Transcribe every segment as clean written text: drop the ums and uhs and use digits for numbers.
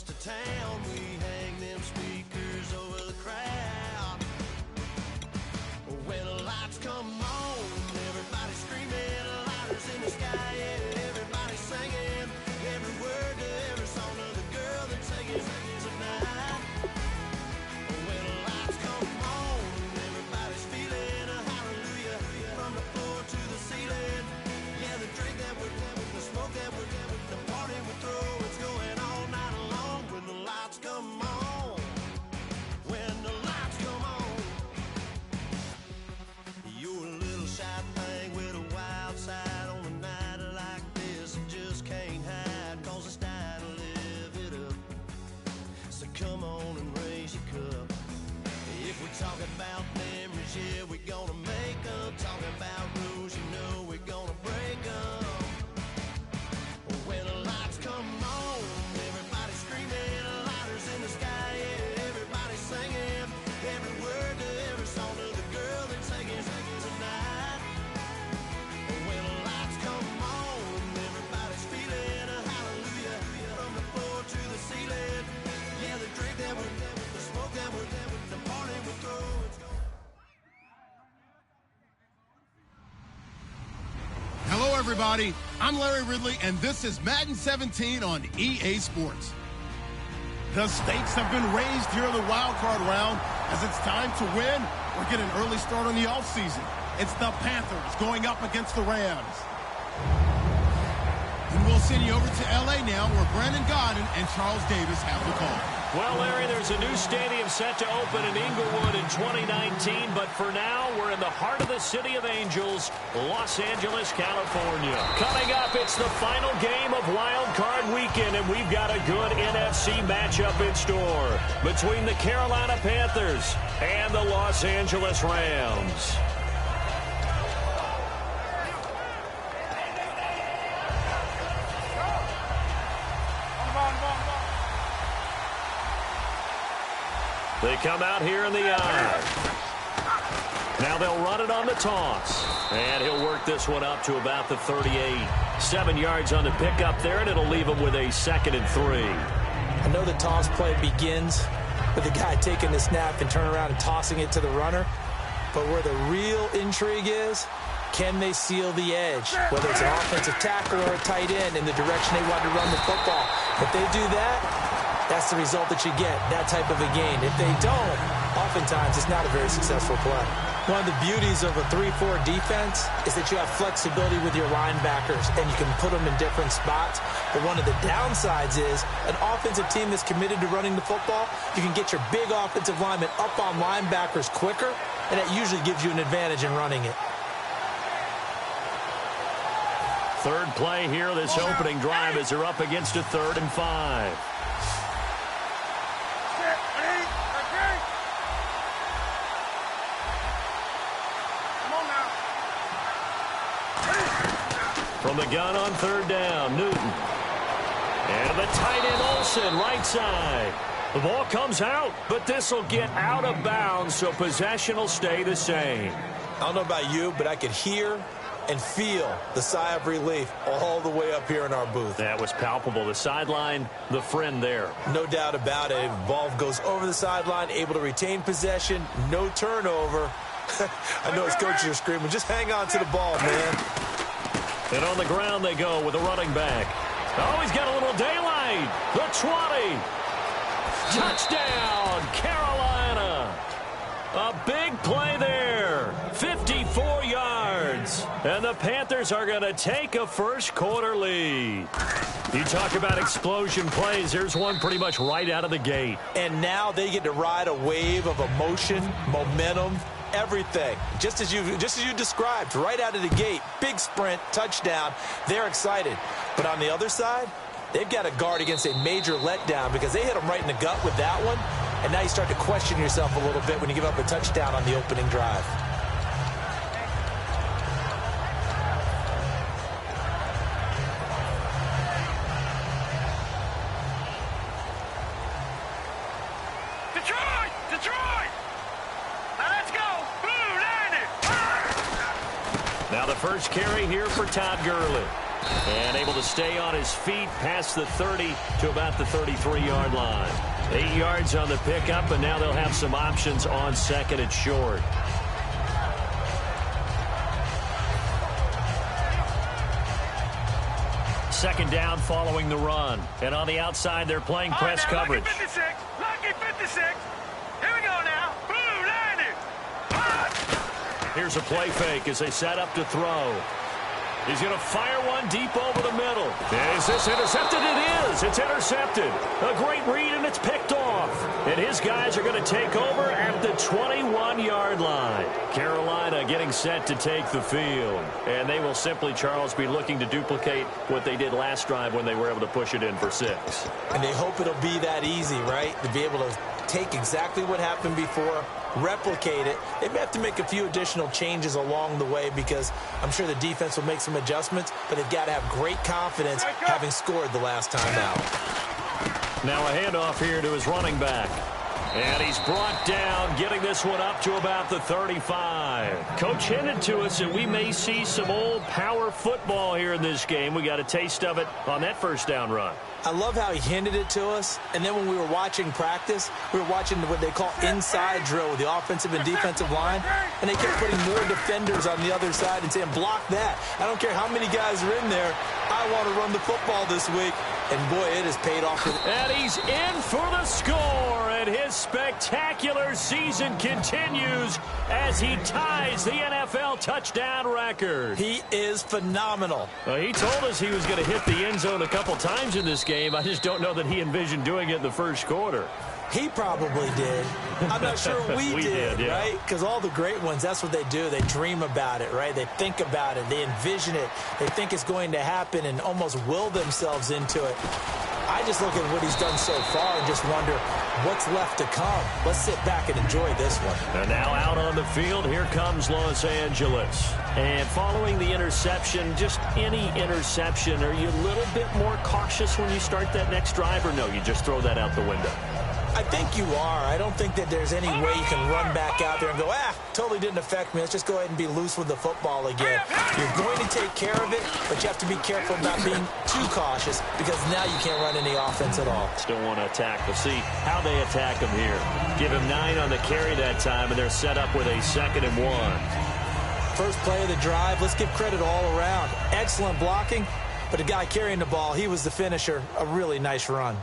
us to town. We hang them speakers over the crowd. When the lights come on, everybody screaming, lighters in the sky, yeah, everybody singing every word to every song of the girl that's singing tonight. When the lights come on, everybody's feeling a hallelujah from the floor to the ceiling. Yeah, the drink that we're doing, the smoke that we're doing, the party we throw, it's going all night long. When the lights come on, when the lights come on, you're a little shy thing with a wild side. On a night like this, you just can't hide, cause it's time to live it up. So come on and raise your cup. If we're talking about memories, yeah, we're gonna make them. Talking about rules, you know we're gonna break them. When the lights come on, everybody screaming, lighters in the sky, yeah, everybody singing every word to every song of the girl that's singing tonight. When the lights come on, everybody's feeling a hallelujah from the floor to the ceiling. Yeah, the drink that we're doing, the smoke that we're doing, the party we throw. Hello, everybody. I'm Larry Ridley, and this is Madden 17 on EA Sports. The stakes have been raised here in the wild card round as it's time to win or get an early start on the offseason. It's the Panthers going up against the Rams. And we'll send you over to L.A. now, where Brandon Godden and Charles Davis have the call. Well, Larry, there's a new stadium set to open in Inglewood in 2019, but for now, we're in the heart of the City of Angels, Los Angeles, California. Coming up, it's the final game of Wild Card Weekend, and we've got a good NFC matchup in store between the Carolina Panthers and the Los Angeles Rams. They come out here in the eye. Now they'll run it on the toss. And he'll work this one up to about the 38. 7 yards on the pickup there, and it'll leave him with a 2nd and 3. I know the toss play begins with the guy taking the snap and turning around and tossing it to the runner. But where the real intrigue is, can they seal the edge? Whether it's an offensive tackle or a tight end in the direction they want to run the football. If they do that, that's the result that you get, that type of a gain. If they don't, oftentimes it's not a very successful play. One of the beauties of a 3-4 defense is that you have flexibility with your linebackers, and you can put them in different spots. But one of the downsides is an offensive team that's committed to running the football, you can get your big offensive linemen up on linebackers quicker, and that usually gives you an advantage in running it. Third play here, this opening drive, as they're up against a 3rd and 5. From the gun on 3rd down, Newton. And the tight end, Olsen, right side. The ball comes out, but this will get out of bounds, so possession will stay the same. I don't know about you, but I could hear and feel the sigh of relief all the way up here in our booth. That was palpable. The sideline, the friend there. No doubt about it. Ball goes over the sideline, able to retain possession, no turnover. I know his coaches are screaming, just hang on to the ball, man. And on the ground they go with a running back. Oh, he's got a little daylight. The 20. Touchdown, Carolina. A big play there. 54 yards. And the Panthers are going to take a first quarter lead. You talk about explosion plays. Here's one pretty much right out of the gate. And now they get to ride a wave of emotion, momentum, everything. Just as you described, right out of the gate. Big sprint, touchdown. They're excited. But on the other side, they've got to guard against a major letdown because they hit them right in the gut with that one. And now you start to question yourself a little bit when you give up a touchdown on the opening drive. Detroit! Now let's go! Blue Lightning! Now the first carry here for Todd Gurley. And able to stay on his feet past the 30 to about the 33-yard line. 8 yards on the pickup, and now they'll have some options on second and short. Second down following the run. And on the outside, they're playing press coverage. Lucky 56. Lucky 56. Here we go now. Blue 90. Here's a play fake as they set up to throw. He's going to fire one deep over the middle. Is this intercepted? It is. It's intercepted. A great read, and it's picked off. And his guys are going to take over at the 21-yard line. Carolina getting set to take the field. And they will simply, Charles, be looking to duplicate what they did last drive when they were able to push it in for 6. And they hope it'll be that easy, right? To be able to take exactly what happened before, replicate it. They may have to make a few additional changes along the way because I'm sure the defense will make some adjustments, but they've got to have great confidence having scored the last time out. Now a handoff here to his running back. And he's brought down, getting this one up to about the 35. Coach hinted to us that we may see some old power football here in this game. We got a taste of it on that first down run. I love how he hinted it to us, and then when we were watching practice, we were watching what they call inside drill with the offensive and defensive line, and they kept putting more defenders on the other side and saying, block that. I don't care how many guys are in there. I want to run the football this week. And, boy, it has paid off. And he's in for the score, and his spectacular season continues as he ties the NFL touchdown record. He is phenomenal. He told us he was going to hit the end zone a couple times in this game. I just don't know that he envisioned doing it in the first quarter. He probably did. I'm not sure we did, yeah. Right? Because all the great ones, that's what they do. They dream about it, right? They think about it. They envision it. They think it's going to happen and almost will themselves into it. I just look at what he's done so far and just wonder what's left to come. Let's sit back and enjoy this one. And now out on the field, here comes Los Angeles. And following the interception, just any interception, are you a little bit more cautious when you start that next drive, or no, you just throw that out the window? I think you are. I don't think that there's any way you can run back out there and go, totally didn't affect me. Let's just go ahead and be loose with the football again. You're going to take care of it, but you have to be careful about being too cautious because now you can't run any offense at all. Still want to attack. We'll see how they attack him here. Give him 9 on the carry that time, and they're set up with a 2nd and 1. First play of the drive. Let's give credit all around. Excellent blocking, but the guy carrying the ball, he was the finisher. A really nice run.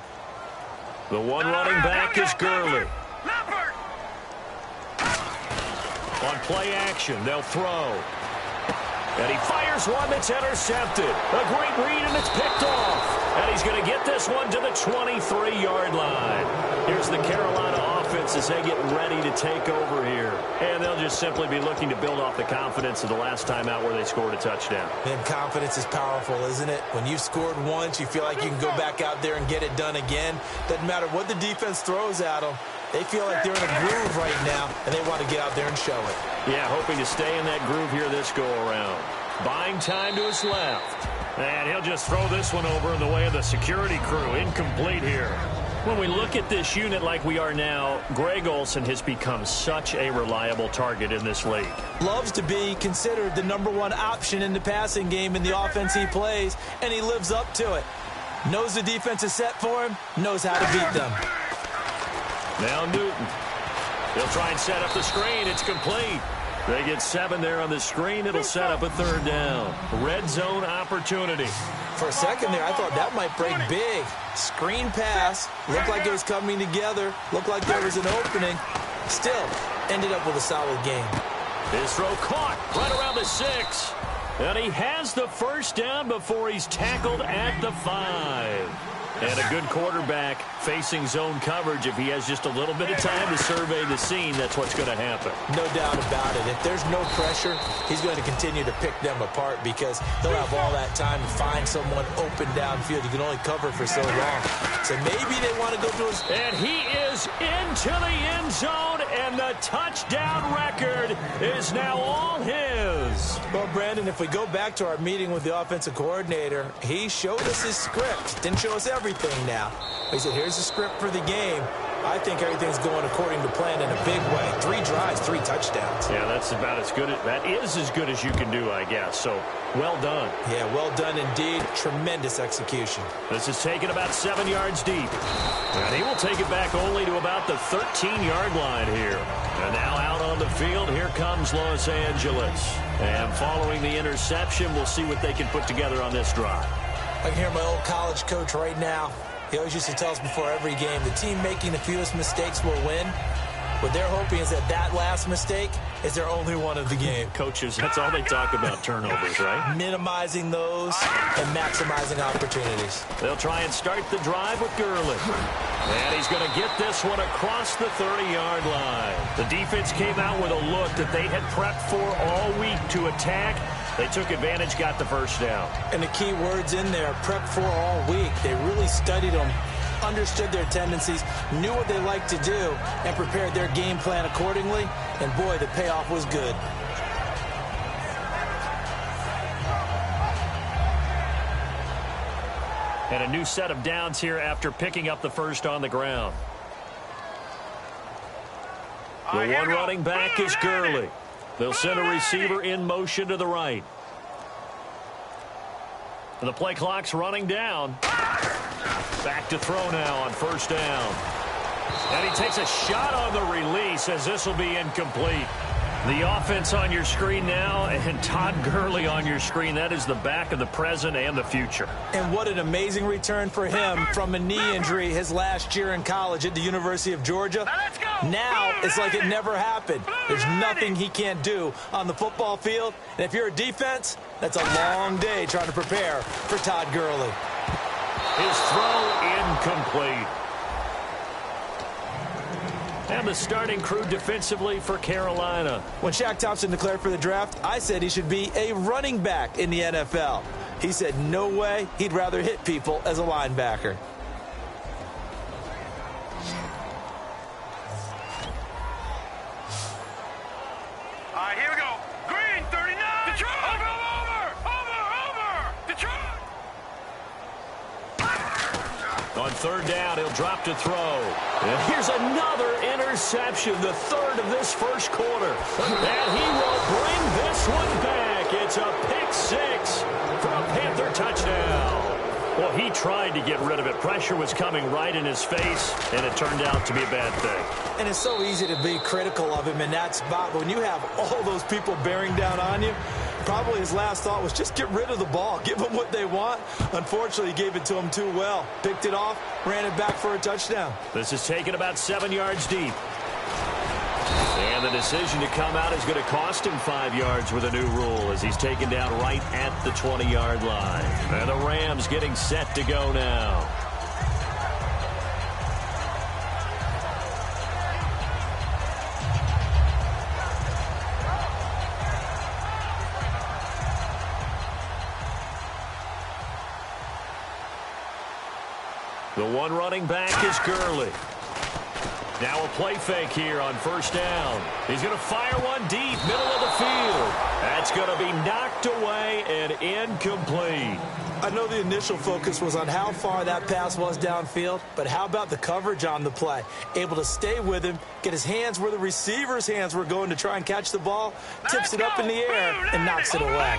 The one running back is Gurley. On play action, they'll throw. And he fires one that's intercepted. A great read, and it's picked off. And he's going to get this one to the 23-yard line. Here's the Carolina offense as they get ready to take over here. And they'll just simply be looking to build off the confidence of the last time out where they scored a touchdown. And confidence is powerful, isn't it? When you've scored once, you feel like you can go back out there and get it done again. Doesn't matter what the defense throws at them. They feel like they're in a groove right now, and they want to get out there and show it. Yeah, hoping to stay in that groove here this go-around. Buying time to his left. And he'll just throw this one over in the way of the security crew. Incomplete here. When we look at this unit like we are now, Greg Olsen has become such a reliable target in this league. Loves to be considered the #1 option in the passing game in the offense he plays, and he lives up to it. Knows the defense is set for him, knows how to beat them. Now Newton. He'll try and set up the screen. It's complete. They get 7 there on the screen. It'll set up a 3rd down. Red zone opportunity. For a second there, I thought that might break big. Screen pass. Looked like it was coming together. Looked like there was an opening. Still, ended up with a solid game. His throw caught right around the 6. And he has the 1st down before he's tackled at the 5. And a good quarterback facing zone coverage. If he has just a little bit of time to survey the scene, that's what's going to happen. No doubt about it. If there's no pressure, he's going to continue to pick them apart because he'll have all that time to find someone open downfield. You can only cover for so long. So maybe they want to go to his... And he is into the end zone, and the touchdown record is now all his. Well, Brandon, if we go back to our meeting with the offensive coordinator, he showed us his script. Didn't show us everything now. He said, here's the script for the game. I think everything's going according to plan in a big way. 3 drives, 3 touchdowns. Yeah, that's about as good. That is as good as you can do, I guess. So, well done. Yeah, well done indeed. Tremendous execution. This is taken about 7 yards deep. And he will take it back only to about the 13-yard line here. And now out on the field, here comes Los Angeles. And following the interception, we'll see what they can put together on this drive. I can hear my old college coach right now. He always used to tell us before every game, the team making the fewest mistakes will win. What they're hoping is that last mistake is their only one of the game. Coaches, that's all they talk about, turnovers, right? Minimizing those and maximizing opportunities. They'll try and start the drive with Gurley. And he's going to get this one across the 30-yard line. The defense came out with a look that they had prepped for all week to attack. They took advantage, got the first down. And the key words in there, prep for all week. They really studied them, understood their tendencies, knew what they liked to do, and prepared their game plan accordingly. And, boy, the payoff was good. And a new set of downs here after picking up the first on the ground. The one running back is Gurley. They'll send a receiver in motion to the right. And the play clock's running down. Back to throw now on first down. And he takes a shot on the release as this will be incomplete. The offense on your screen now and Todd Gurley on your screen. That is the back of the present and the future. And what an amazing return for him from a knee injury his last year in college at the University of Georgia. Now it's like it never happened. There's nothing he can't do on the football field. And if you're a defense, that's a long day trying to prepare for Todd Gurley. His throw incomplete. And the starting crew defensively for Carolina. When Shaq Thompson declared for the draft, I said he should be a running back in the NFL. He said no way, he'd rather hit people as a linebacker. All right, here we go. Green, 39. Detroit. Over. Detroit. On third down, he'll drop to throw. And here's another interception, the third of this first quarter. And he will bring this one back. It's a pick six for a Panther touchdown. Well, he tried to get rid of it. Pressure was coming right in his face, and it turned out to be a bad thing. And it's so easy to be critical of him in that spot. When you have all those people bearing down on you, probably his last thought was just get rid of the ball. Give them what they want. Unfortunately, he gave it to them too well. Picked it off, ran it back for a touchdown. This is taken about 7 yards deep. And the decision to come out is going to cost him 5 yards with a new rule as he's taken down right at the 20-yard line. And the Rams getting set to go now. The one running back is Gurley. Now a play fake here on first down. He's going to fire one deep, middle of the field. That's going to be knocked away and incomplete. I know the initial focus was on how far that pass was downfield, but how about the coverage on the play? Able to stay with him, get his hands where the receiver's hands were going to try and catch the ball, tips it up in the air, and knocks it away.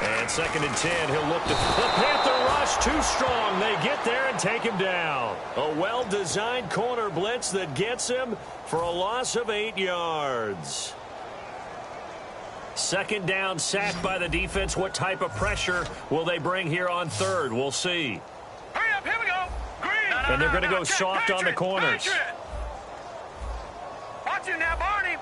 And 2nd and 10, he'll look to the Panther rush, too strong. They get there and take him down. A well-designed corner blitz that gets him for a loss of 8 yards. 2nd down, sacked by the defense. What type of pressure will they bring here on third? We'll see. Hurry up, here we go. Green. And they're going to go soft on the corners. Watch it now, Barney.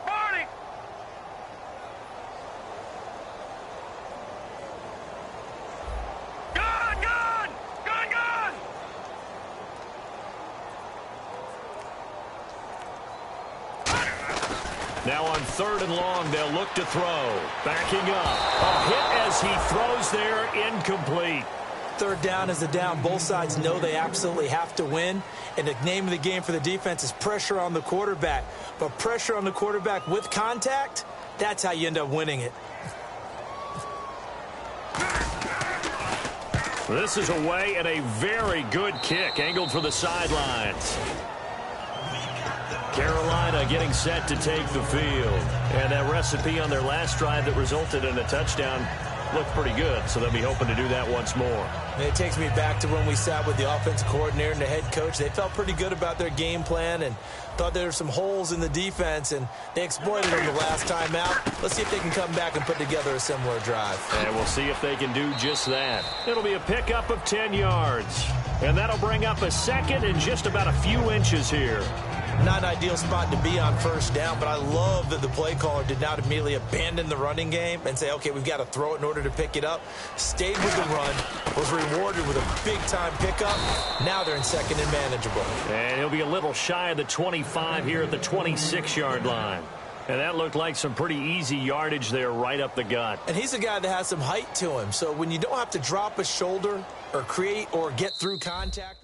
Now on 3rd and long, they'll look to throw. Backing up. A hit as he throws there, incomplete. 3rd down is a down. Both sides know they absolutely have to win. And the name of the game for the defense is pressure on the quarterback. But pressure on the quarterback with contact, that's how you end up winning it. This is away and a very good kick angled for the sidelines. Carolina getting set to take the field. And that recipe on their last drive that resulted in a touchdown looked pretty good, so they'll be hoping to do that once more. And it takes me back to when we sat with the offensive coordinator and the head coach. They felt pretty good about their game plan and thought there were some holes in the defense, and they exploited them the last time out. Let's see if they can come back and put together a similar drive. And we'll see if they can do just that. It'll be a pickup of 10 yards. And that'll bring up a second and just about a few inches here. Not an ideal spot to be on first down, but I love that the play caller did not immediately abandon the running game and say, okay, we've got to throw it in order to pick it up. Stayed with the run, was rewarded with a big-time pickup. Now they're in second and manageable. And he'll be a little shy of the 25 here at the 26-yard line. And that looked like some pretty easy yardage there right up the gut. And he's a guy that has some height to him, so when you don't have to drop a shoulder or create or get through contact.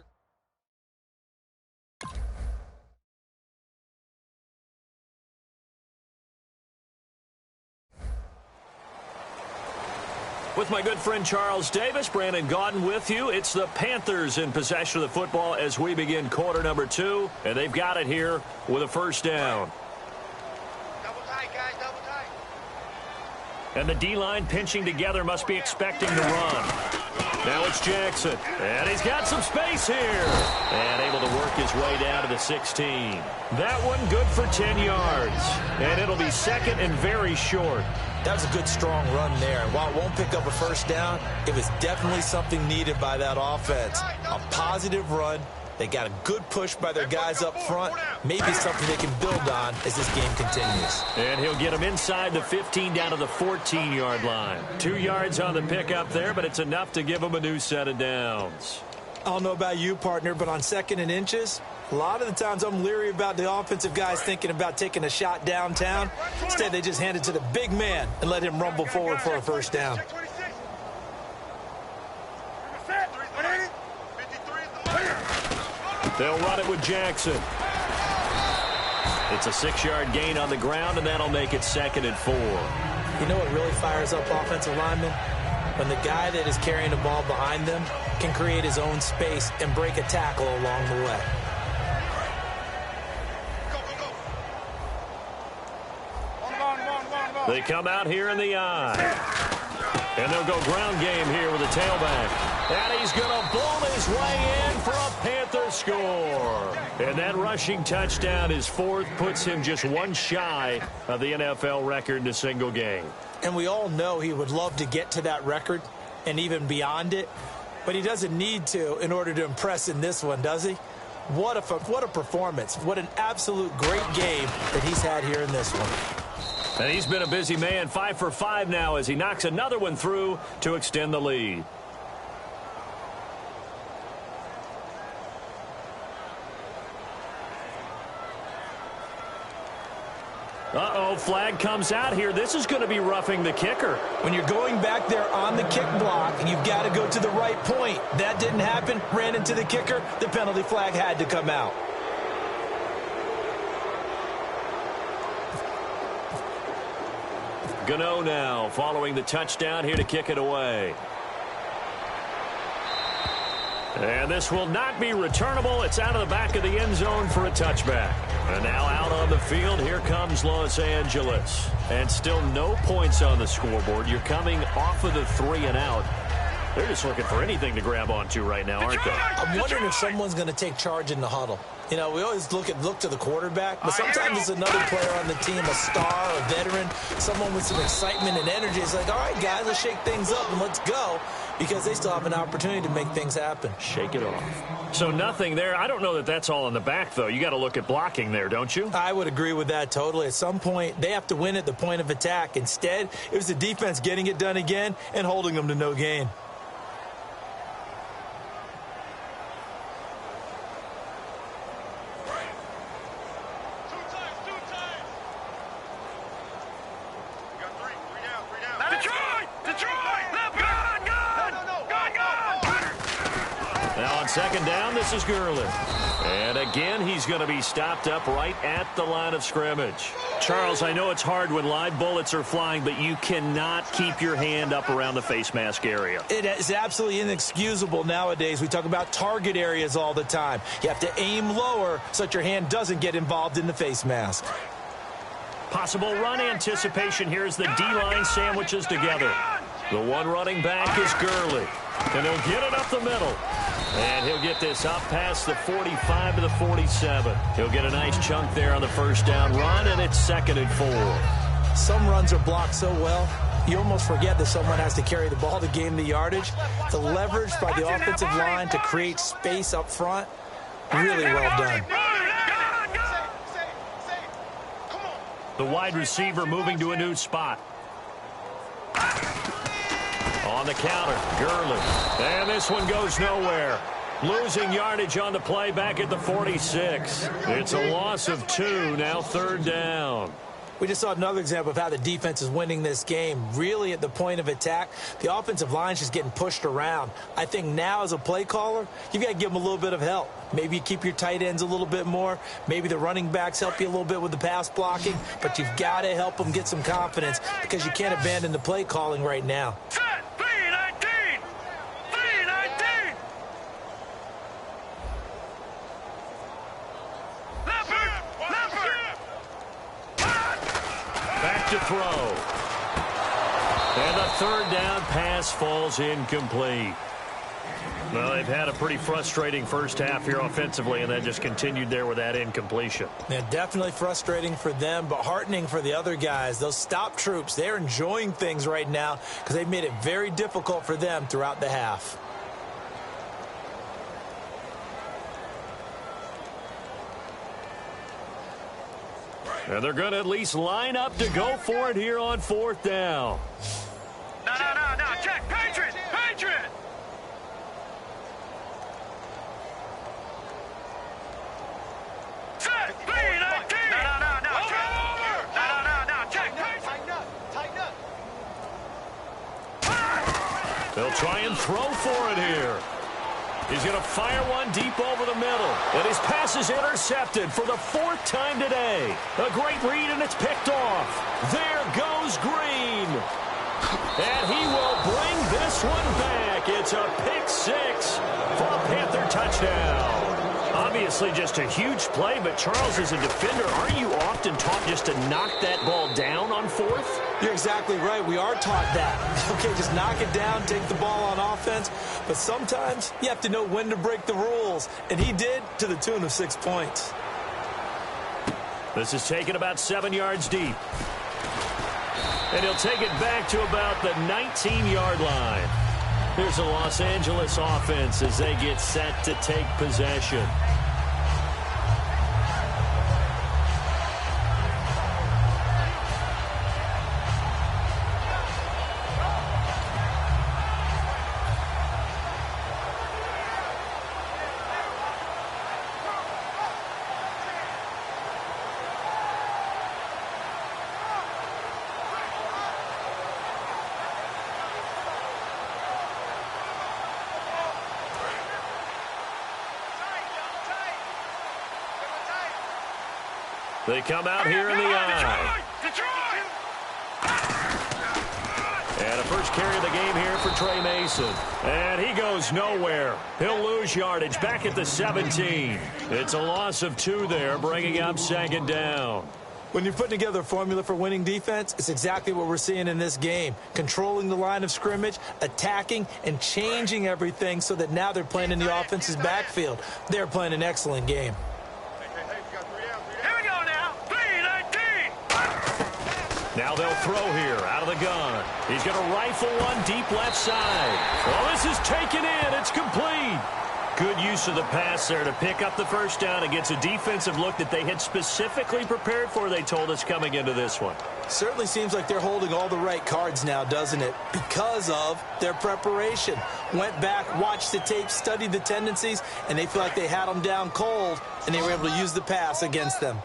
With my good friend Charles Davis, Brandon Gaudin with you. It's the Panthers in possession of the football as we begin quarter number 2. And they've got it here with a first down. Double tight, guys, double tight. And the D-line pinching together must be expecting to run. Now it's Jackson. And he's got some space here. And able to work his way down to the 16. That one good for 10 yards. And it'll be second and very short. That was a good, strong run there. And while it won't pick up a first down, it was definitely something needed by that offense. A positive run. They got a good push by their guys up front. Maybe something they can build on as this game continues. And he'll get them inside the 15 down to the 14-yard line. 2 yards on the pickup there, but it's enough to give them a new set of downs. I don't know about you, partner, but on second and inches, a lot of the times I'm leery about the offensive guys thinking about taking a shot downtown. Instead, they just hand it to the big man and let him rumble forward for a first down. They'll run it with Jackson. It's a 6-yard gain on the ground, and that'll make it second and 4. You know what really fires up offensive linemen? When the guy that is carrying the ball behind them can create his own space and break a tackle along the way. They come out here in the eye. And they'll go ground game here with a tailback. And he's going to bowl his way in for a Panther score. And that rushing touchdown, his fourth, puts him just one shy of the NFL record in a single game. And we all know he would love to get to that record and even beyond it. But he doesn't need to in order to impress in this one, does he? What a performance. What an absolute great game that he's had here in this one. And he's been a busy man, 5 for 5 now as he knocks another one through to extend the lead. Uh-oh, flag comes out here. This is going to be roughing the kicker. When you're going back there on the kick block, you've got to go to the right point. That didn't happen. Ran into the kicker. The penalty flag had to come out. Gano now following the touchdown here to kick it away. And this will not be returnable. It's out of the back of the end zone for a touchback. And now out on the field, here comes Los Angeles. And still no points on the scoreboard. You're coming off of the 3 and out. They're just looking for anything to grab onto right now, aren't they? I'm wondering if someone's going to take charge in the huddle. You know, we always look to the quarterback, but sometimes it's another player on the team, a star, a veteran, someone with some excitement and energy. It's like, all right, guys, let's shake things up and let's go, because they still have an opportunity to make things happen. Shake it off. So nothing there. I don't know that that's all in the back, though. You got to look at blocking there, don't you? I would agree with that totally. At some point, they have to win at the point of attack. Instead, it was the defense getting it done again and holding them to no gain. Second down, this is Gurley. And again, he's going to be stopped up right at the line of scrimmage. Charles, I know it's hard when live bullets are flying, but you cannot keep your hand up around the face mask area. It is absolutely inexcusable nowadays. We talk about target areas all the time. You have to aim lower so that your hand doesn't get involved in the face mask. Possible run anticipation here as the D-line sandwiches together. The one running back is Gurley. And he'll get it up the middle. And he'll get this up past the 45 to the 47. He'll get a nice chunk there on the first down run, and it's 2nd and 4. Some runs are blocked so well, you almost forget that someone has to carry the ball to gain the yardage. The leverage by the offensive line to create space up front, really well done. The wide receiver moving to a new spot. On the counter, Gurley. And this one goes nowhere. Losing yardage on the play back at the 46. It's a loss of 2, now 3rd down. We just saw another example of how the defense is winning this game. Really at the point of attack, the offensive line is just getting pushed around. I think now as a play caller, you've got to give them a little bit of help. Maybe you keep your tight ends a little bit more. Maybe the running backs help you a little bit with the pass blocking. But you've got to help them get some confidence because you can't abandon the play calling right now. To throw. And the 3rd down pass falls incomplete. Well, they've had a pretty frustrating first half here offensively, and then just continued there with that incompletion. Yeah, definitely frustrating for them, but heartening for the other guys. Those stop troops, they're enjoying things right now because they've made it very difficult for them throughout the half. And they're going to at least line up to go for it here on 4th down. No, check, Patriot! Set, B-19! No, check, Tighten up. They'll try and throw for it here. He's going to fire one deep over the middle. And his pass is intercepted for the 4th time today. A great read, and it's picked off. There goes Green. And he will bring this one back. It's a pick 6 for a Panther touchdown. Obviously just a huge play, but Charles, as a defender, aren't you often taught just to knock that ball down on 4th? You're exactly right. We are taught that. Okay, just knock it down, take the ball on offense. But sometimes you have to know when to break the rules. And he did to the tune of 6 points. This is taken about 7 yards deep. And he'll take it back to about the 19-yard line. Here's the Los Angeles offense as they get set to take possession. They come out here in the eye. And a first carry of the game here for Trey Mason. And he goes nowhere. He'll lose yardage back at the 17. It's a loss of 2 there, bringing up 2nd down. When you're putting together a formula for winning defense, it's exactly what we're seeing in this game. Controlling the line of scrimmage, attacking, and changing everything so that now they're playing in the offense's backfield. They're playing an excellent game. Now they'll throw here out of the gun. He's going to rifle one deep left side. Well, this is taken in. It's complete. Good use of the pass there to pick up the first down against a defensive look that they had specifically prepared for, they told us, coming into this one. Certainly seems like they're holding all the right cards now, doesn't it? Because of their preparation. Went back, watched the tape, studied the tendencies, and they feel like they had them down cold, and they were able to use the pass against them.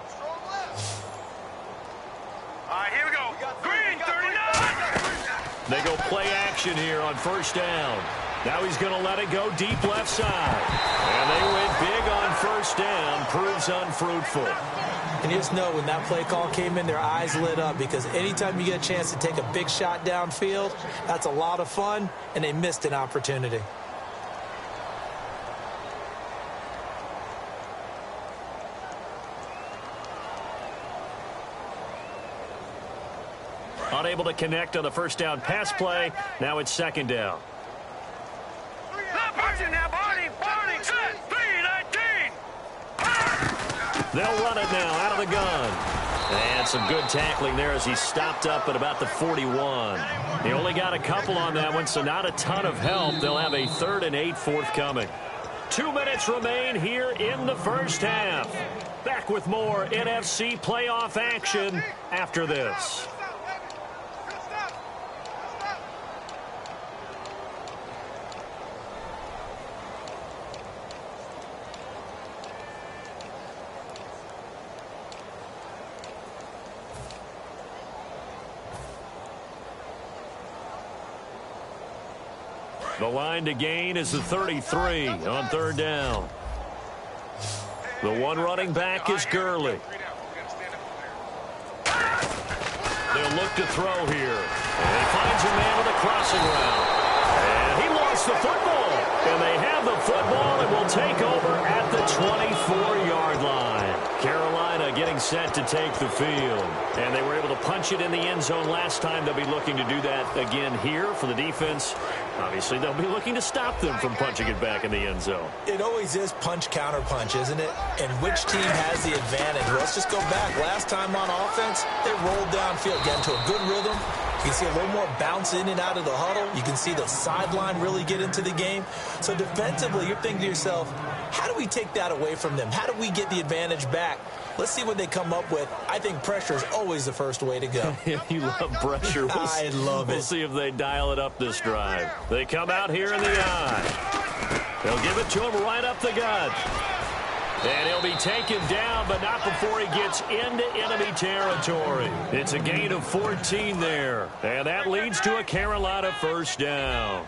Green 39. They go play action here on first down. Now he's going to let it go deep left side. And they went big on first down. Proves unfruitful. And you just know when that play call came in, their eyes lit up, because anytime you get a chance to take a big shot downfield, that's a lot of fun, and they missed an opportunity. Unable to connect on the first down pass play. Now it's second down. They'll run it now out of the gun. And some good tackling there as he stopped up at about the 41. He only got a couple on that one, so not a ton of help. They'll have a 3rd and 8 forthcoming. 2 minutes remain here in the first half. Back with more NFC playoff action after this. The line to gain is the 33 on 3rd down. The one running back is Gurley. They'll look to throw here. And he finds a man with a crossing route. And he lost the football. And they have the football and will take over at the 24-yard line. Carolina getting set to take the field. And they were able to punch it in the end zone last time. They'll be looking to do that again here for the defense. Obviously, they'll be looking to stop them from punching it back in the end zone. It always is punch, counter punch, isn't it? And which team has the advantage? Well, let's just go back. Last time on offense, they rolled downfield, got into a good rhythm. You can see a little more bounce in and out of the huddle. You can see the sideline really get into the game. So defensively, you're thinking to yourself, how do we take that away from them? How do we get the advantage back? Let's see what they come up with. I think pressure is always the first way to go. You love pressure. I love it. We'll see if they dial it up this drive. They come out here in the eye. They'll give it to him right up the gut. And he'll be taken down, but not before he gets into enemy territory. It's a gain of 14 there. And that leads to a Carolina first down.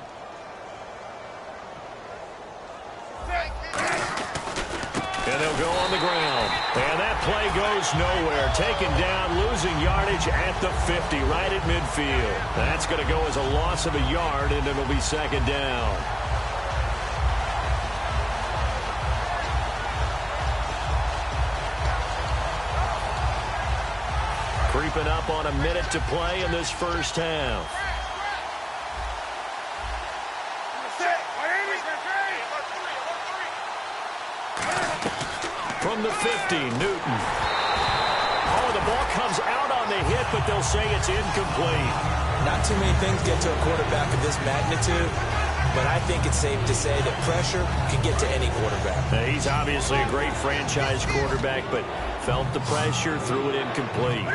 And they'll go on the ground. And that play goes nowhere. Taken down, losing yardage at the 50, right at midfield. That's going to go as a loss of a yard, and it'll be second down. Creeping up on a minute to play in this first half. From the 50, Newton. Oh, the ball comes out on the hit, but they'll say it's incomplete. Not too many things get to a quarterback of this magnitude, but I think it's safe to say that pressure can get to any quarterback. Now, he's obviously a great franchise quarterback, but felt the pressure, threw it incomplete.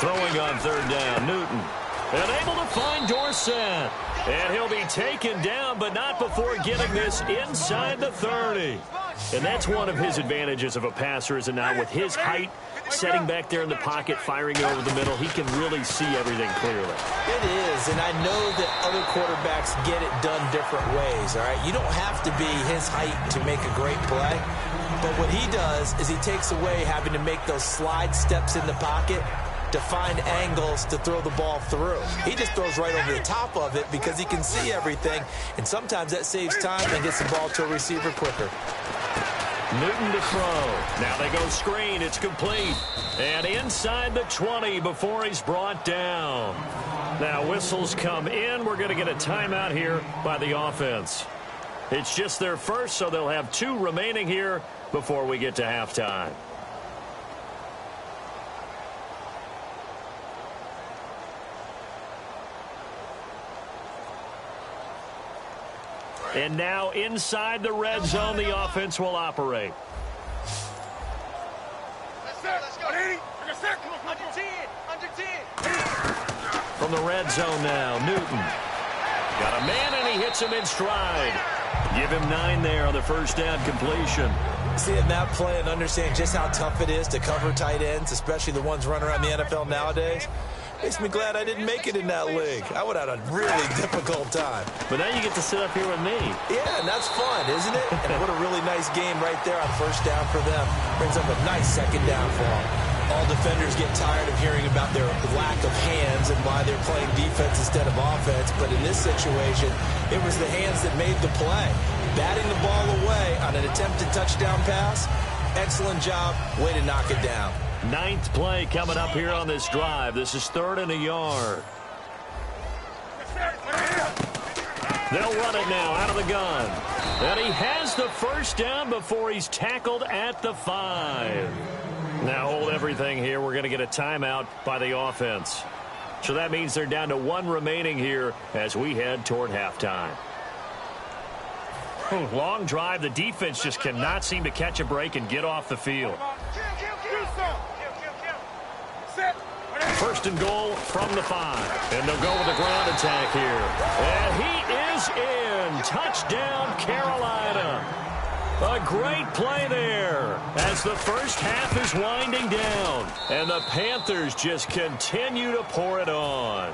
Throwing on 3rd down, Newton. And able to find Dorsett. And he'll be taken down, but not before getting this inside the 30. And that's one of his advantages of a passer, is now with his height, setting back there in the pocket, firing over the middle, he can really see everything clearly. It is, and I know that other quarterbacks get it done different ways, all right? You don't have to be his height to make a great play, but what he does is he takes away having to make those slide steps in the pocket to find angles to throw the ball through. He just throws right over the top of it because he can see everything, and sometimes that saves time and gets the ball to a receiver quicker. Newton to throw. Now they go screen. It's complete. And inside the 20 before he's brought down. Now whistles come in. We're going to get a timeout here by the offense. It's just their first, so they'll have 2 remaining here before we get to halftime. And now inside the red zone, the offense will operate. Let's go. Under 10. Under 10. From the red zone now, Newton. Got a man, and he hits him in stride. Give him 9 there on the first down completion. Seeing that play and understanding just how tough it is to cover tight ends, especially the ones running around the NFL nowadays. Makes me glad I didn't make it in that league. I would have had a really difficult time. But now you get to sit up here with me. Yeah, and that's fun, isn't it? And what a really nice game right there on first down for them. Brings up a nice second down for them. All defenders get tired of hearing about their lack of hands and why they're playing defense instead of offense. But in this situation, it was the hands that made the play. Batting the ball away on an attempted touchdown pass. Excellent job. Way to knock it down. 9th play coming up here on this drive. This is 3rd and a yard. They'll run it now out of the gun. And he has the first down before he's tackled at the 5. Now hold everything here. We're going to get a timeout by the offense. So that means they're down to 1 remaining here as we head toward halftime. Long drive. The defense just cannot seem to catch a break and get off the field. First and goal from the 5. And they'll go with a ground attack here. And he is in. Touchdown, Carolina. A great play there as the first half is winding down. And the Panthers just continue to pour it on.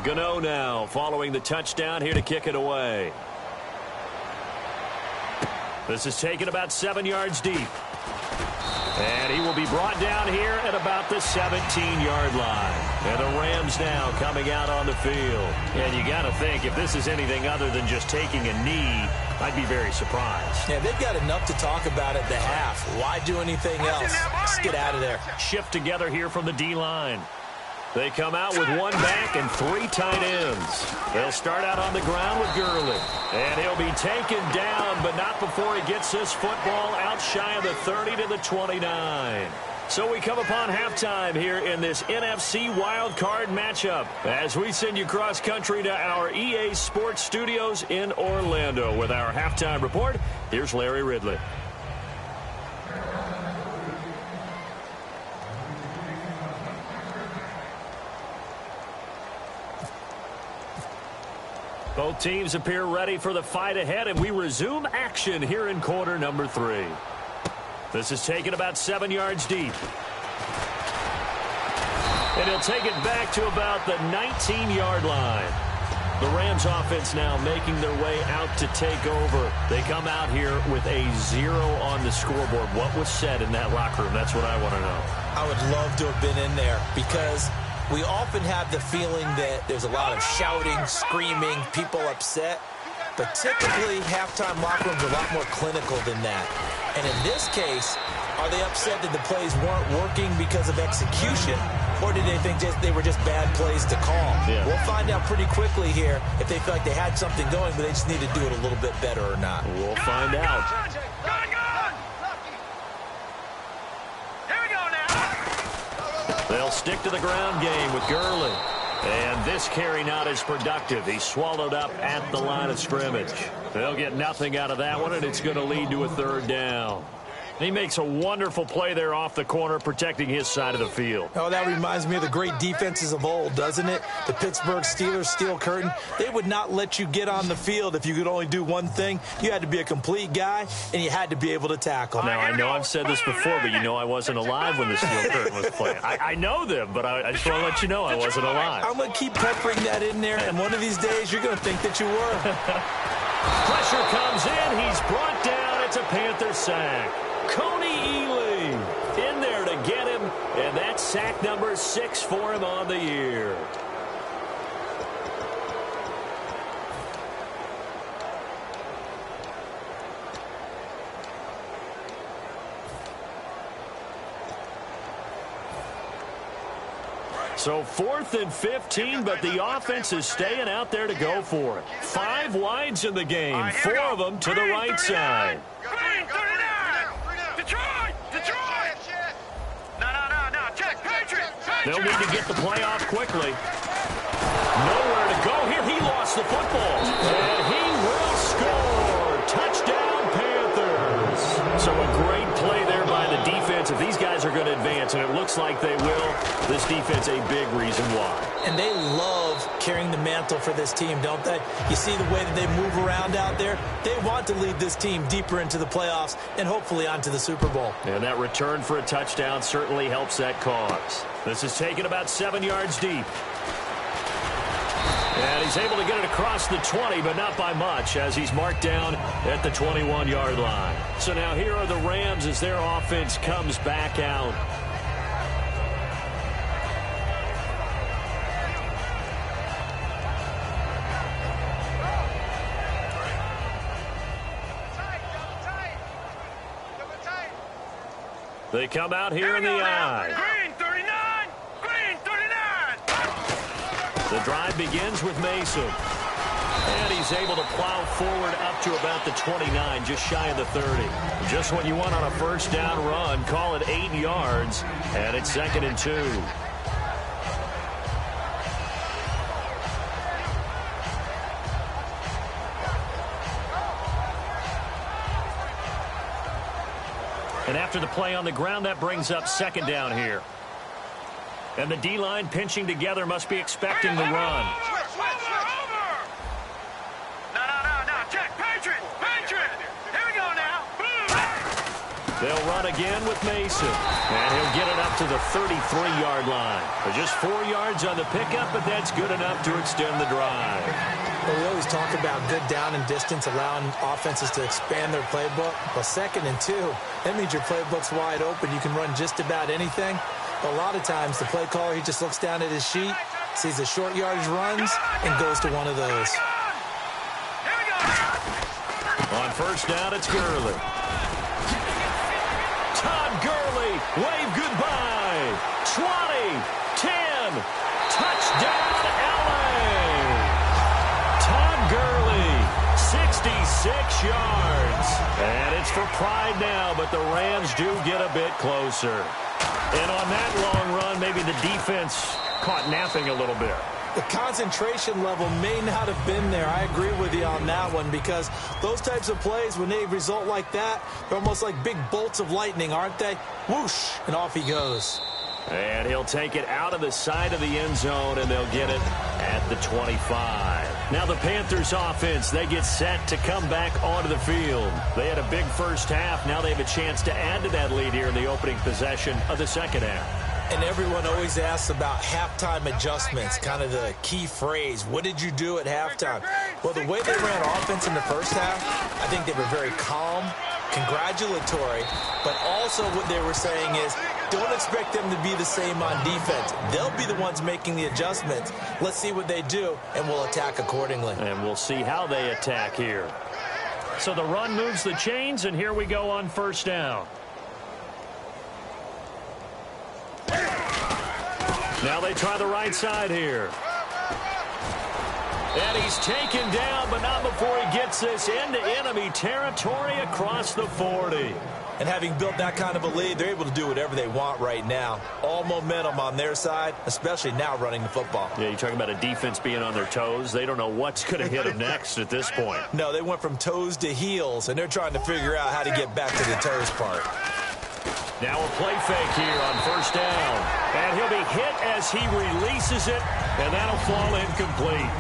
Gano now following the touchdown here to kick it away. This is taken about 7 yards deep. And he will be brought down here at about the 17-yard line. And the Rams now coming out on the field. And you got to think, if this is anything other than just taking a knee, I'd be very surprised. Yeah, they've got enough to talk about at the half. Why do anything else? Just get out of there. Shift together here from the D-line. They come out with 1 back and 3 tight ends. They'll start out on the ground with Gurley. And he'll be taken down, but not before he gets this football out shy of the 30 to the 29. So we come upon halftime here in this NFC wildcard matchup as we send you cross country to our EA Sports Studios in Orlando with our halftime report. Here's Larry Ridley. Both teams appear ready for the fight ahead, and we resume action here in quarter number 3. This is taken about 7 yards deep. And he'll take it back to about the 19-yard line. The Rams offense now making their way out to take over. They come out here with a 0 on the scoreboard. What was said in that locker room? That's what I want to know. I would love to have been in there because we often have the feeling that there's a lot of shouting, screaming, people upset. But typically, halftime locker rooms are a lot more clinical than that. And in this case, are they upset that the plays weren't working because of execution? Or did they think they were just bad plays to call? Yeah. We'll find out pretty quickly here if they feel like they had something going, but they just need to do it a little bit better or not. We'll find out. They'll stick to the ground game with Gurley. And this carry not as productive. He's swallowed up at the line of scrimmage. They'll get nothing out of that one, and it's going to lead to a 3rd down. He makes a wonderful play there off the corner, protecting his side of the field. Oh, that reminds me of the great defenses of old, doesn't it? The Pittsburgh Steelers steel curtain. They would not let you get on the field if you could only do one thing. You had to be a complete guy, and you had to be able to tackle. Now, I know I've said this before, but you know I wasn't alive when the steel curtain was playing. I know them, but I just want to let you know I wasn't alive. I'm going to keep peppering that in there, and one of these days you're going to think that you were. Pressure comes in. He's brought down. It's a Panther sack. Coney Ealy in there to get him, and that's sack number 6 for him on the year. So 4th and 15, but the offense is staying out there to go for it. 5 wides in the game, 4 of them to the right side. They'll need to get the play off quickly. Nowhere to go here. He lost the football. And he will score. Touchdown, Panthers. So a great play there by the defense. If these guys are going to advance, and it looks like they will. This defense a big reason why. And they love carrying the mantle for this team, don't they? You see the way that they move around out there? They want to lead this team deeper into the playoffs and hopefully onto the Super Bowl. And that return for a touchdown certainly helps that cause. This is taken about 7 yards deep. And he's able to get it across the 20, but not by much, as he's marked down at the 21-yard line. So now here are the Rams as their offense comes back out. They come out here in the I. Green 39! Green 39! The drive begins with Mason. And he's able to plow forward up to about the 29, just shy of the 30. Just what you want on a first down run. Call it 8 yards, and it's 2nd and 2. And after the play on the ground, that brings up 2nd down here. And the D-line pinching together must be expecting the run. Over! No. Check. Patriot! Here we go now. They'll run again with Mason. And he'll get it up to the 33-yard line. Just 4 yards on the pickup, but that's good enough to extend the drive. Well, we always talk about good down and distance, allowing offenses to expand their playbook. Well, 2nd and 2, that means your playbook's wide open. You can run just about anything. But a lot of times, the play caller, he just looks down at his sheet, sees the short yardage runs, and goes to one of those. On first down, it's Gurley. Todd Gurley, wave goodbye. 20, 10, touchdown, LA. Todd Gurley, 66 yards. And it's for pride now, but the Rams do get a bit closer. And on that long run, maybe the defense caught napping a little bit. The concentration level may not have been there. I agree with you on that one, because those types of plays, when they result like that, they're almost like big bolts of lightning, aren't they? Whoosh, and off he goes. And he'll take it out of the side of the end zone, and they'll get it at the 25. Now the Panthers offense, they get set to come back onto the field. They had a big first half. Now they have a chance to add to that lead here in the opening possession of the second half. And everyone always asks about halftime adjustments, kind of the key phrase. What did you do at halftime? Well, the way they ran offense in the first half, I think they were very calm, congratulatory, but also what they were saying is, don't expect them to be the same on defense. They'll be the ones making the adjustments. Let's see what they do, and we'll attack accordingly. And we'll see how they attack here. So the run moves the chains, and here we go on first down. Now they try the right side here. And he's taken down, but not before he gets this into enemy territory across the 40. And having built that kind of a lead, they're able to do whatever they want right now. All momentum on their side, especially now running the football. Yeah, you're talking about a defense being on their toes. They don't know what's going to hit them next at this point. No, they went from toes to heels, and they're trying to figure out how to get back to the toes part. Now a play fake here on first down. And he'll be hit as he releases it, and that'll fall incomplete.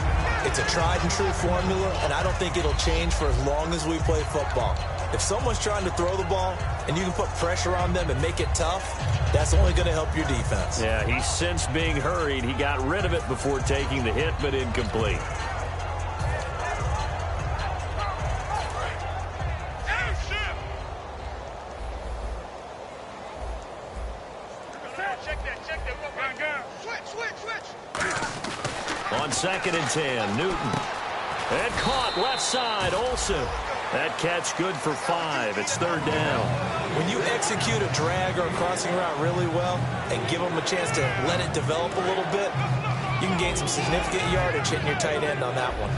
It's a tried-and-true formula, and I don't think it'll change for as long as we play football. If someone's trying to throw the ball and you can put pressure on them and make it tough, that's only going to help your defense. Yeah, he's since being hurried. He got rid of it before taking the hit, but incomplete. On 2nd and 10, Newton. And caught left side, Olsen. That catch good for 5. It's 3rd down. When you execute a drag or a crossing route really well and give them a chance to let it develop a little bit, you can gain some significant yardage hitting your tight end on that one.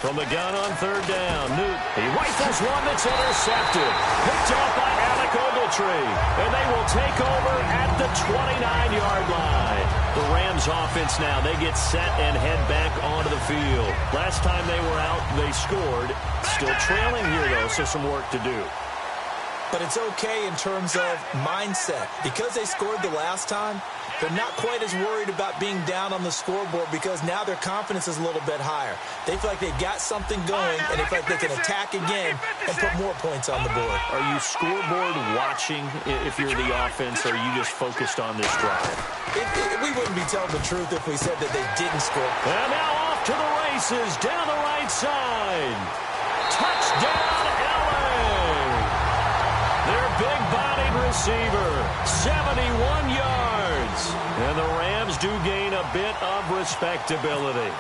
From the gun on 3rd down, Newt. He rifles one that's intercepted. Picked off by Alec Ogletree. And they will take over at the 29-yard line. The Rams offense now, they get set and head back onto the field. Last time they were out, they scored. Still trailing here, though, so some work to do. But it's okay in terms of mindset. Because they scored the last time, they're not quite as worried about being down on the scoreboard because now their confidence is a little bit higher. They feel like they've got something going, and they feel like they can attack again and put more points on the board. Are you scoreboard watching if you're the offense, or are you just focused on this drive? We wouldn't be telling the truth if we said that they didn't score. And now off to the races, down the right side. Touchdown, LA! Their big-bodied receiver, 71 yards. And the Rams do gain a bit of respectability.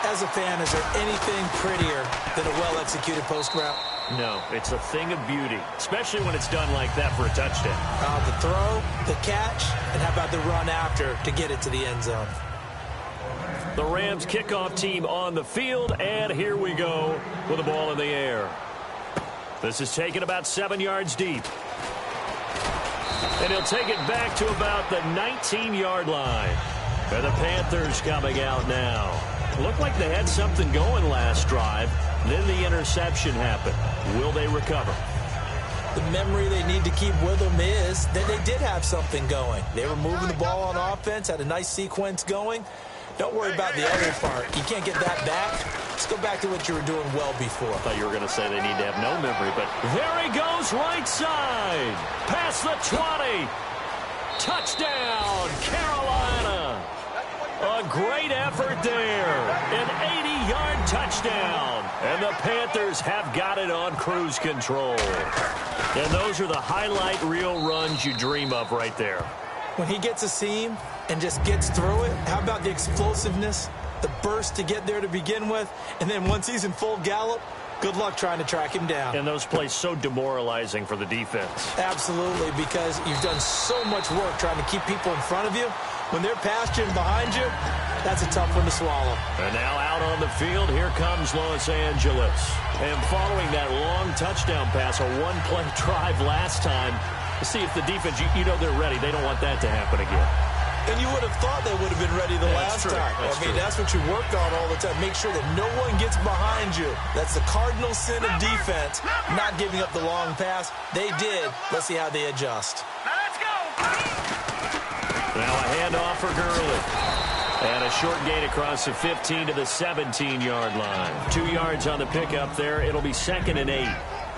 As a fan, is there anything prettier than a well-executed post route? No, it's a thing of beauty, especially when it's done like that for a touchdown. The throw, the catch, and how about the run after to get it to the end zone? The Rams kickoff team on the field, and here we go with the ball in the air. This is taken about 7 yards deep. And he'll take it back to about the 19-yard line. And the Panthers coming out now. Looked like they had something going last drive. Then the interception happened. Will they recover? The memory they need to keep with them is that they did have something going. They were moving the ball on offense, had a nice sequence going. Don't worry about the other part. You can't get that back. Let's go back to what you were doing well before. I thought you were going to say they need to have no memory, but there he goes right side. Past the 20. Touchdown, Carolina. A great effort there. An 80-yard touchdown. And the Panthers have got it on cruise control. And those are the highlight reel runs you dream of right there. When he gets a seam and just gets through it, how about the explosiveness, the burst to get there to begin with, and then once he's in full gallop, good luck trying to track him down. And those plays so demoralizing for the defense. Absolutely, because you've done so much work trying to keep people in front of you. When they're past you and behind you, that's a tough one to swallow. And now out on the field, here comes Los Angeles. And following that long touchdown pass, a one-play drive last time, to see if the defense, you know they're ready. They don't want that to happen again. And you would have thought they would have been ready the last time. That's what you work on all the time. Make sure that no one gets behind you. That's the cardinal sin of defense, not giving up the long pass. They did. Let's see how they adjust. Now let's go. Now a handoff for Gurley. And a short gain across the 15 to the 17-yard line. 2 yards on the pickup there. It'll be 2nd and 8.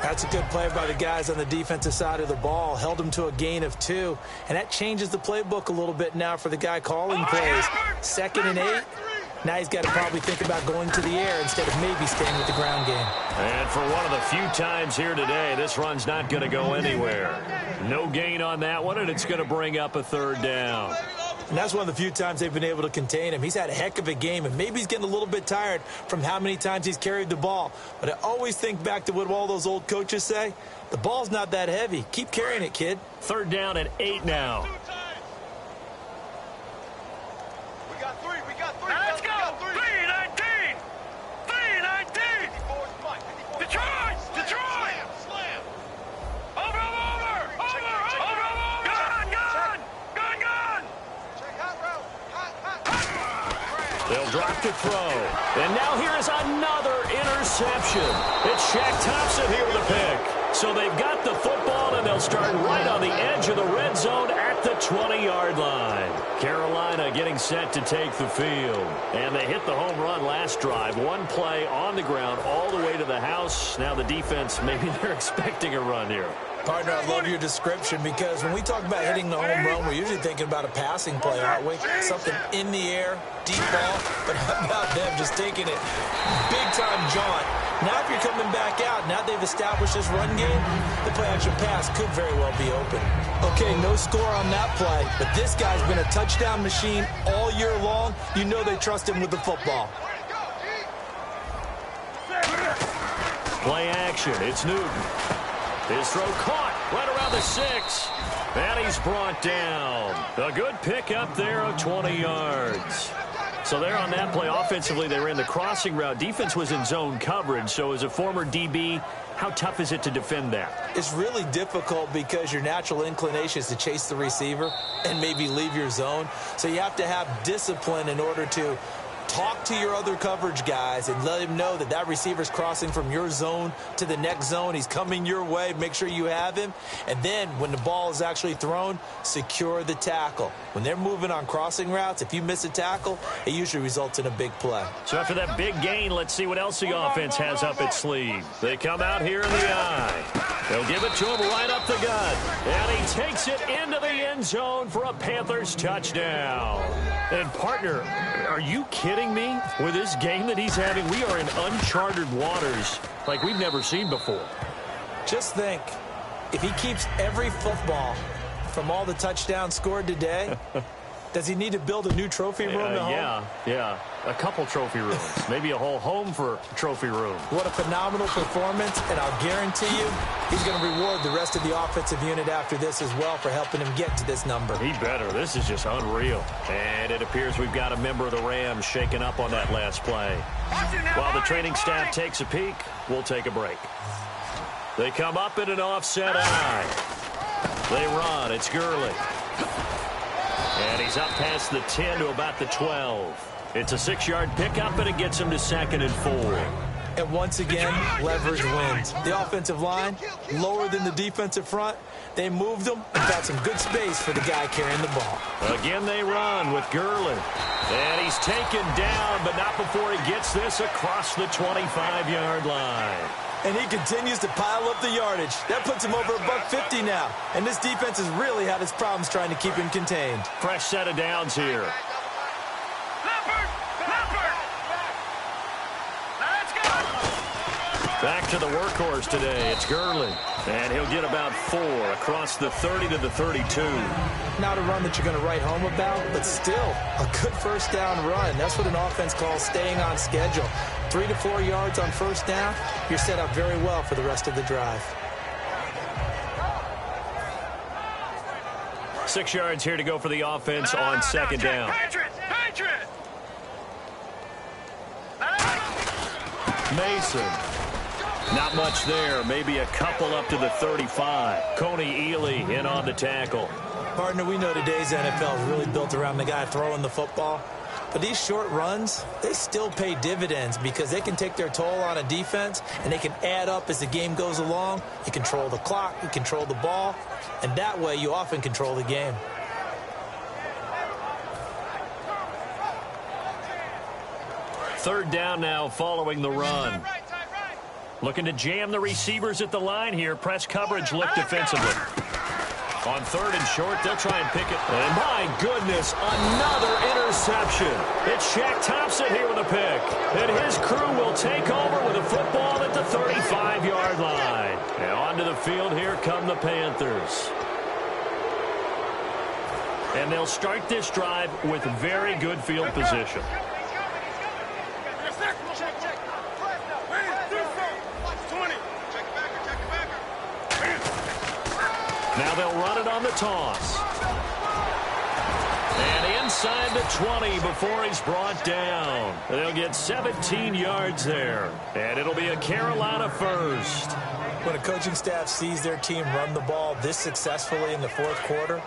That's a good play by the guys on the defensive side of the ball. Held them to a gain of 2. And that changes the playbook a little bit now for the guy calling plays. 2nd and 8. Now he's got to probably think about going to the air instead of maybe staying with the ground game. And for one of the few times here today, this run's not going to go anywhere. No gain on that one, and it's going to bring up a 3rd down. And that's one of the few times they've been able to contain him. He's had a heck of a game, and maybe he's getting a little bit tired from how many times he's carried the ball. But I always think back to what all those old coaches say. The ball's not that heavy. Keep carrying it, kid. 3rd down and 8 now. We got three. Now let's go. 3-19. 3-19. Detroit. Slam. Over. Gun. They'll drop to throw. And now here is another interception. It's Shaq Thompson here with a pick. So they've got the football, and they'll start right on the edge of the red zone at the 20-yard line. Carolina getting set to take the field. And they hit the home run last drive. One play on the ground all the way to the house. Now the defense, maybe they're expecting a run here. Partner, I love your description because when we talk about hitting the home run, we're usually thinking about a passing play, aren't we? Something in the air, deep ball. But how about them just taking it big-time jaunt? Now if you're coming back out, now they've established this run game, the play-action pass could very well be open. Okay, no score on that play, but this guy's been a touchdown machine all year long. You know they trust him with the football. Play action, it's Newton. His throw caught right around the 6. And he's brought down. A good pick up there of 20 yards. So there on that play, offensively, they ran the crossing route. Defense was in zone coverage. So as a former DB, how tough is it to defend that? It's really difficult because your natural inclination is to chase the receiver and maybe leave your zone. So you have to have discipline in order to talk to your other coverage guys and let him know that that receiver's crossing from your zone to the next zone. He's coming your way. Make sure you have him. And then when the ball is actually thrown, secure the tackle. When they're moving on crossing routes, if you miss a tackle, it usually results in a big play. So after that big gain, let's see what else the offense has up its sleeve. They come out here in the eye. They'll give it to him right up the gut. And he takes it into the end zone for a Panthers touchdown. And partner, are you kidding me? With this game that he's having, we are in uncharted waters like we've never seen before. Just think, if he keeps every football from all the touchdowns scored today, does he need to build a new trophy room at home? Yeah. A couple trophy rooms. Maybe a whole home for trophy room. What a phenomenal performance, and I'll guarantee you he's going to reward the rest of the offensive unit after this as well for helping him get to this number. He better. This is just unreal. And it appears we've got a member of the Rams shaking up on that last play. While the training staff takes a peek, we'll take a break. They come up in an offset eye. They run. It's Gurley. And he's up past the 10 to about the 12. It's a 6-yard pickup, and it gets him to 2nd and 4. And once again, leverage wins. The offensive line, lower than the defensive front. They moved them and got some good space for the guy carrying the ball. Again, they run with Gurley. And he's taken down, but not before he gets this across the 25-yard line. And he continues to pile up the yardage. That puts him over $150 now. And this defense has really had its problems trying to keep him contained. Fresh set of downs here. Back to the workhorse today. It's Gurley. And he'll get about 4 across the 30 to the 32. Not a run that you're going to write home about, but still a good first down run. That's what an offense calls staying on schedule. 3 to 4 yards on first down. You're set up very well for the rest of the drive. 6 yards here to go for the offense on second down. Mason. Not much there. Maybe a couple up to the 35. Coney Ely in on the tackle. Partner, we know today's NFL is really built around the guy throwing the football. But these short runs, they still pay dividends because they can take their toll on a defense and they can add up as the game goes along. You control the clock, you control the ball, and that way you often control the game. Third down now following the run. Looking to jam the receivers at the line here. Press coverage look defensively. On 3rd and short, they'll try and pick it. And my goodness, another interception. It's Shaq Thompson here with a pick. And his crew will take over with a football at the 35-yard line. Now onto the field, here come the Panthers. And they'll start this drive with very good field position. Now they'll run it on the toss. And inside the 20 before he's brought down. They'll get 17 yards there. And it'll be a Carolina first. When a coaching staff sees their team run the ball this successfully in the fourth quarter,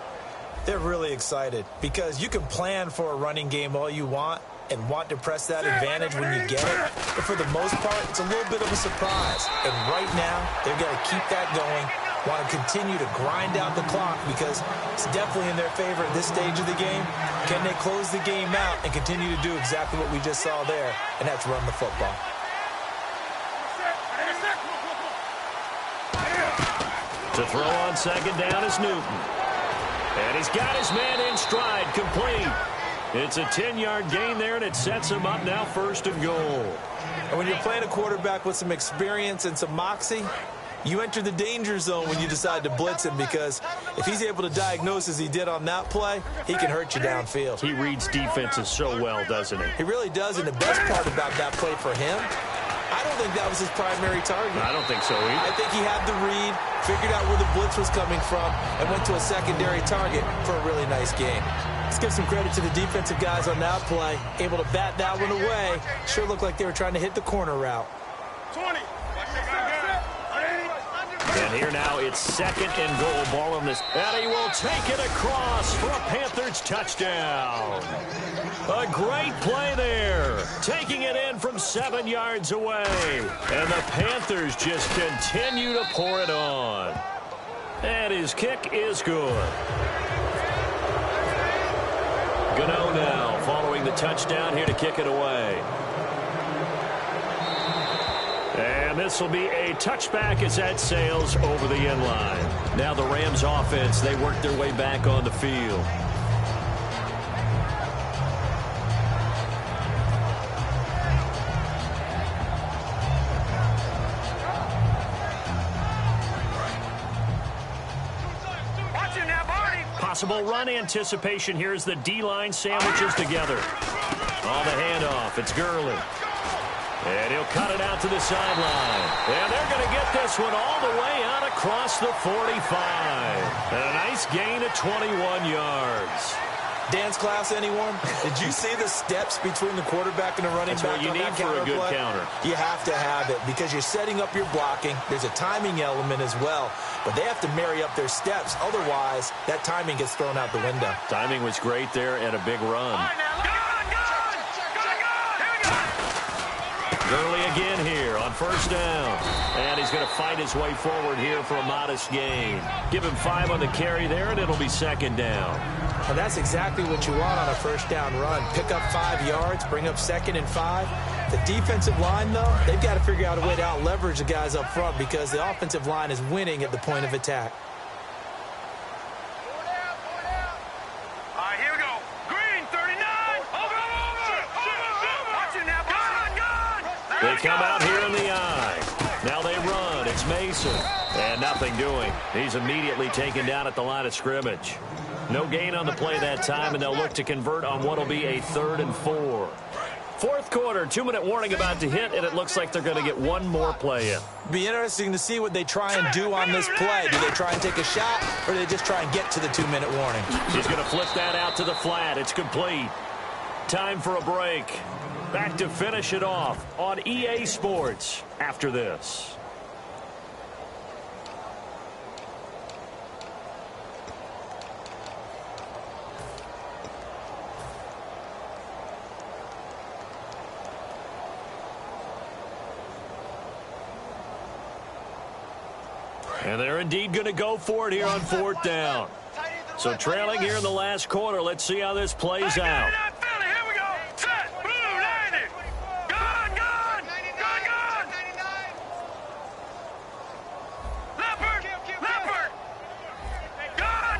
they're really excited because you can plan for a running game all you want and want to press that advantage when you get it. But for the most part, it's a little bit of a surprise. And right now, they've got to keep that going. Want to continue to grind out the clock because it's definitely in their favor at this stage of the game. Can they close the game out and continue to do exactly what we just saw there, and that's run the football. To throw on second down is Newton. And he's got his man in stride, complete. It's a 10-yard gain there, and it sets him up now 1st and goal. And when you're playing a quarterback with some experience and some moxie, you enter the danger zone when you decide to blitz him because if he's able to diagnose as he did on that play, he can hurt you downfield. He reads defenses so well, doesn't he? He really does, and the best part about that play for him, I don't think that was his primary target. I don't think so either. I think he had the read, figured out where the blitz was coming from, and went to a secondary target for a really nice game. Let's give some credit to the defensive guys on that play. Able to bat that one away. Sure looked like they were trying to hit the corner route. 20. And here now it's 2nd and goal. Ball on this. And he will take it across for a Panthers touchdown. A great play there. Taking it in from 7 yards away. And the Panthers just continue to pour it on. And his kick is good. Gano now following the touchdown here to kick it away. And this will be a touchback as that sails over the end line. Now the Rams offense, they work their way back on the field. Possible run anticipation here as the D-line sandwiches together. On the handoff, it's Gurley. And he'll cut it out to the sideline. And they're going to get this one all the way out across the 45. And a nice gain of 21 yards. Dance class, anyone? Did you see the steps between the quarterback and the running back? That's what you need for a good counter. You have to have it because you're setting up your blocking. There's a timing element as well. But they have to marry up their steps. Otherwise, that timing gets thrown out the window. Timing was great there and a big run. Gurley again here on first down. And he's going to fight his way forward here for a modest gain. Give him 5 on the carry there, and it'll be 2nd down. And that's exactly what you want on a first down run. Pick up 5 yards, bring up 2nd and 5. The defensive line, though, they've got to figure out a way to out-leverage the guys up front because the offensive line is winning at the point of attack. All right, here we go. Green, 39. Over. Watch it now. Gun. They come out here in the eye. Now they run. It's Mason. And nothing doing. He's immediately taken down at the line of scrimmage. No gain on the play that time, and they'll look to convert on what will be a 3rd and 4. Fourth quarter, 2-minute warning about to hit, and it looks like they're going to get one more play in. Be interesting to see what they try and do on this play. Do they try and take a shot, or do they just try and get to the 2-minute warning? He's going to flip that out to the flat. It's complete. Time for a break. Back to finish it off on EA Sports after this. And they're indeed going to go for it here on 4th down. So trailing here in the last quarter. Let's see how this plays out. Here we go. Set. Blue, 90. Gun. Leopard. Gun.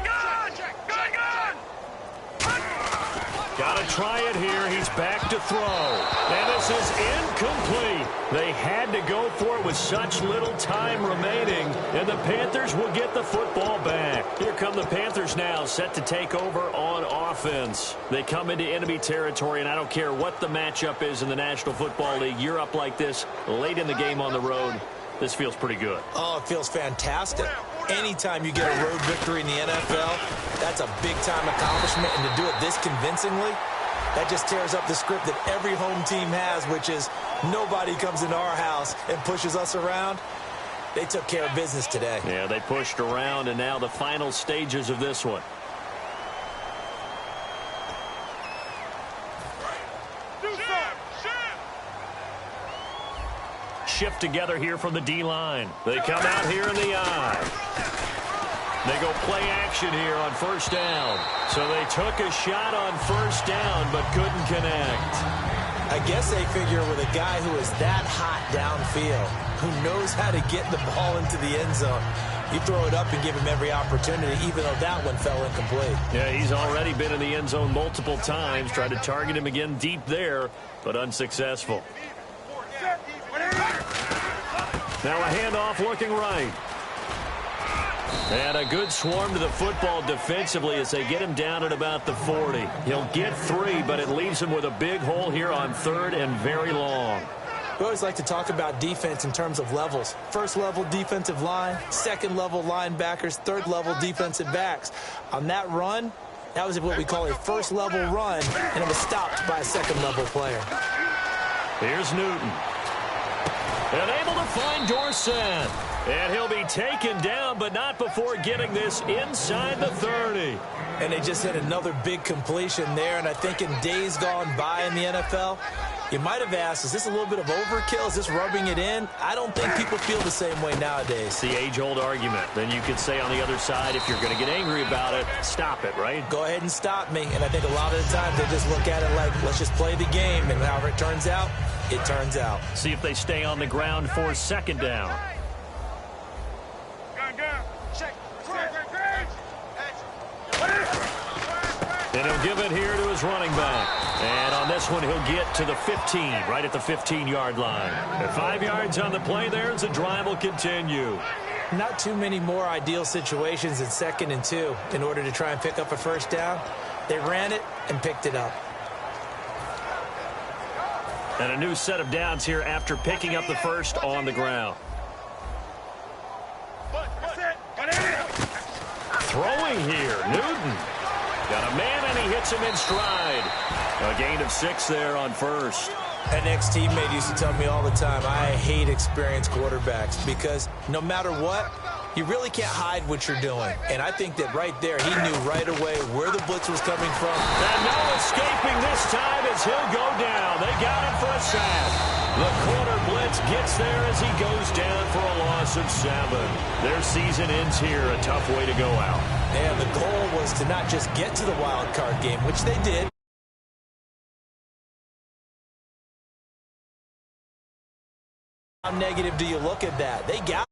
Got to try it here. He's back to throw. And this is incomplete. They had to go for it with such little time remaining. And the Panthers will get the football back. Here come the Panthers now, set to take over on offense. They come into enemy territory, and I don't care what the matchup is in the National Football League. You're up like this late in the game on the road. This feels pretty good. Oh, it feels fantastic. Anytime you get a road victory in the NFL, that's a big-time accomplishment. And to do it this convincingly, that just tears up the script that every home team has, which is nobody comes into our house and pushes us around. They took care of business today. Yeah, they pushed around, and now the final stages of this one. Shift together here from the D-line. They come out here in the eye. They go play action here on first down. So they took a shot on first down but couldn't connect. I guess they figure with a guy who is that hot downfield, who knows how to get the ball into the end zone, you throw it up and give him every opportunity, even though that one fell incomplete. Yeah, he's already been in the end zone multiple times. Tried to target him again deep there, but unsuccessful. Now a handoff looking right. And a good swarm to the football defensively as they get him down at about the 40. He'll get 3, but it leaves him with a big hole here on 3rd and very long. We always like to talk about defense in terms of levels. First level defensive line, second level linebackers, third level defensive backs. On that run, That was what we call a first-level run, and it was stopped by a second-level player. Here's Newton. And able to find Dorsett. And he'll be taken down, but not before getting this inside the 30. And they just hit another big completion there, and I think in days gone by in the NFL, you might have asked, is this a little bit of overkill? Is this rubbing it in? I don't think people feel the same way nowadays. It's the age-old argument. Then you could say on the other side, if you're going to get angry about it, stop it, right? Go ahead and stop me. And I think a lot of the times they just look at it like, let's just play the game. And however it turns out, it turns out. See if they stay on the ground for second down. And he'll give it here to his running back. And on this one, he'll get to the 15, right at the 15-yard line. And 5 yards on the play there as the drive will continue. Not too many more ideal situations in 2nd and 2 in order to try and pick up a first down. They ran it and picked it up. And a new set of downs here after picking up the first on the ground. Throwing here, Newton. Got a man, and he hits him in stride. A gain of 6 there on first. An ex-teammate used to tell me all the time, I hate experienced quarterbacks because no matter what, you really can't hide what you're doing. And I think that right there, he knew right away where the blitz was coming from. And no escaping this time as he'll go down. They got him for a sack. The corner blitz gets there as he goes down for a loss of 7. Their season ends here, a tough way to go out. And the goal was to not just get to the wild card game, which they did. How negative do you look at that? They got